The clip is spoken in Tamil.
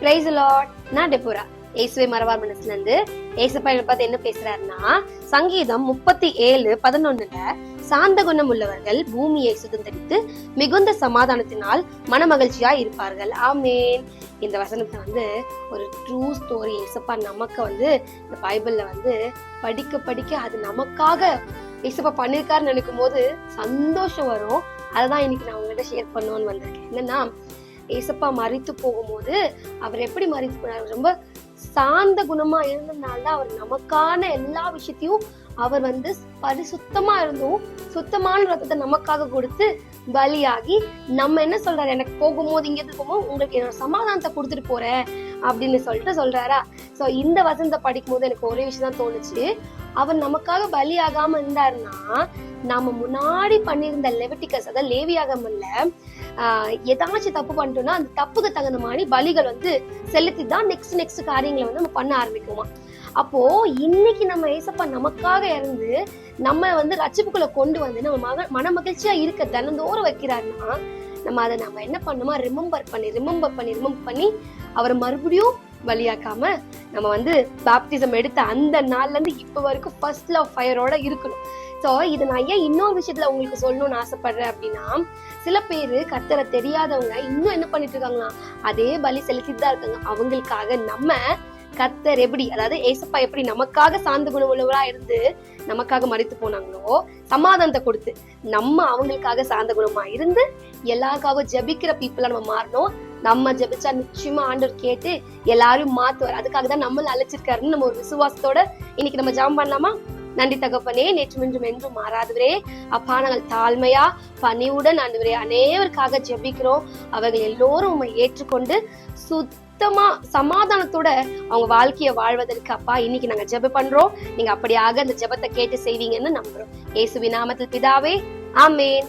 Price Lord. நான் டெபோரா. இயேசுவை மறவார் மனசுல இருந்து ஏசப்பா பார்த்து என்ன பேசுறாருன்னா, சங்கீதம் 37:11 சாந்த குணம் உள்ளவர்கள் பூமியை சுதந்தரித்து மிகுந்த சமாதானத்தினால் மனமகிழ்ச்சியா இருப்பார்கள். ஆமேன். இந்த வசனத்தை ஒரு ட்ரூ ஸ்டோரி ஏசப்பா நமக்கு இந்த பைபிள்ல படிக்க அது நமக்காக ஏசப்பா பண்ணிருக்காருன்னு நினைக்கும் போது சந்தோஷம் வரும். அததான் இன்னைக்கு நான் உங்ககிட்ட ஷேர் பண்ணுவோன்னு வந்திருக்கேன். என்னன்னா, ஏசப்பா மரித்து போகும்போது அவர் எப்படி மரித்து போனார்? ரொம்ப சாந்த குணமா இருந்ததுனாலதான் அவர் நமக்கான எல்லா விஷயத்தையும் அவர் பரிசுத்தமா இருந்தும் சுத்தமான ரத்தத்தை நமக்காக கொடுத்து பலியாகி நம்ம என்ன சொல்றாரு, எனக்கு போகும்போது இங்க இருக்கும்போது உங்களுக்கு என்னோட சமாதானத்தை கொடுத்துட்டு போறேன் அப்படின்னு சொல்றாரா. சோ இந்த வசனத்தை படிக்கும் போது எனக்கு ஒரே விஷயம் தான் தோணுச்சு. அவர் நமக்காக பலியாகாம இருந்தாருன்னா, நாம முன்னாடி பண்ணிருந்த லெவிட்டிகஸ், அதாவது லேவியாகமல்ல ஏதாச்சும் தப்பு பண்ணிட்டோம்னா அந்த தப்புக்கு தகுந்த மாதிரி பலிகள் செலுத்தி தான் நெக்ஸ்ட் காரியங்களை நம்ம பண்ண ஆரம்பிக்குமா. அப்போ இன்னைக்கு நம்ம ஏசப்பா நமக்காக இருந்து நம்ம ரட்சிப்புக்குள்ள கொண்டு நம்ம மன மகிழ்ச்சியா இருக்க தினந்தோறும் வைக்கிறாருன்னா, நம்ம என்ன பண்ணுமா, ரிமெம்பர் பண்ணி அவரை மறுபடியும் பலியாக்காம நம்ம பாப்டிசம் எடுத்த அந்த நாள்ல இருந்து இப்ப வரைக்கும் ஃபர்ஸ்ட் லவ் ஃபயரோட இருக்கணும். சோ இது நான் ஏன் இன்னொரு விஷயத்துல உங்களுக்கு சொல்லணும்னு ஆசைப்படுறேன் அப்படின்னா, சில பேரு கர்த்தரை தெரியாதவங்க இன்னும் என்ன பண்ணிட்டு இருக்காங்களா, அதே பலி செலுத்திட்டு தான் இருக்காங்க. அவங்களுக்காக நம்ம கர்த்தர் எப்படி, அதாவது ஏசப்பா எப்படி நமக்காக சாந்த குணம் உள்ளவரா இருந்து நமக்காக மரித்து போனாங்களோ, சமாதானத்தை கொடுத்து நம்ம அவங்களுக்காக சாந்த குணமா இருந்து எல்லாருக்காக ஜெபிக்கிற பீப்புளா நம்ம மாறணும். நம்ம ஜெபிச்சா நிச்சயமா ஆண்டவர் கேட்டு எல்லாரும் மாத்துவார். அதுக்காக தான் நம்மள அழைச்சிருக்காருன்னு நம்ம ஒரு விசுவாசத்தோட இன்னைக்கு நம்ம ஜெபம் பண்ணலாமா? நன்றி தகப்பனே, நேற்று இன்றும் என்றும் மாறாதவரே, அப்பா நாங்கள் தாழ்மையா பணிவுடன் ஆண்டவரே அனைவருக்காக ஜெபிக்கிறோம். அவர்கள் எல்லோரும் உண்மை ஏற்றுக்கொண்டு சுத்தமா சமாதானத்தோட அவங்க வாழ்க்கைய வாழ்வதற்கு அப்பா இன்னைக்கு நாங்க ஜெபம் பண்றோம். நீங்க அப்படியாக அந்த ஜெபத்தை கேட்டு செய்வீங்கன்னு நம்புறோம். இயேசுவின் நாமத்தில் பிதாவே, ஆமென்.